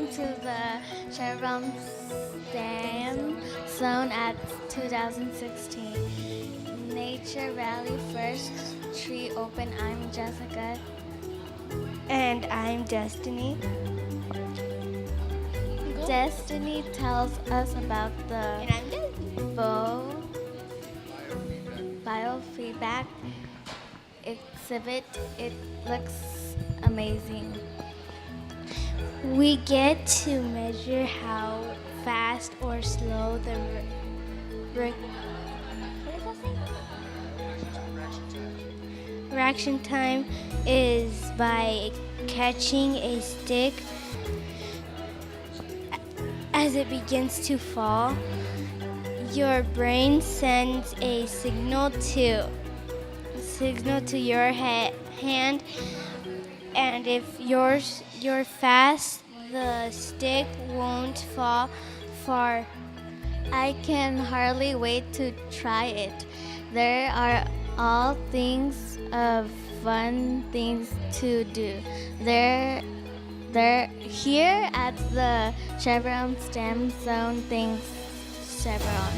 Welcome to the Chevron STEM Zone at 2016 Nature Rally First Tree Open. I'm Jessica. And I'm Destiny. Destiny tells us about the And I'm Destiny. biofeedback exhibit. It looks amazing. We get to measure how fast or slow the reaction time is by catching a stick as it begins to fall. Your brain sends a signal to your hand, and if you're fast, the stick won't fall far. I can hardly wait to try it. There are all things of fun things to do. They're here at the Chevron STEM Zone. Thanks, Chevron.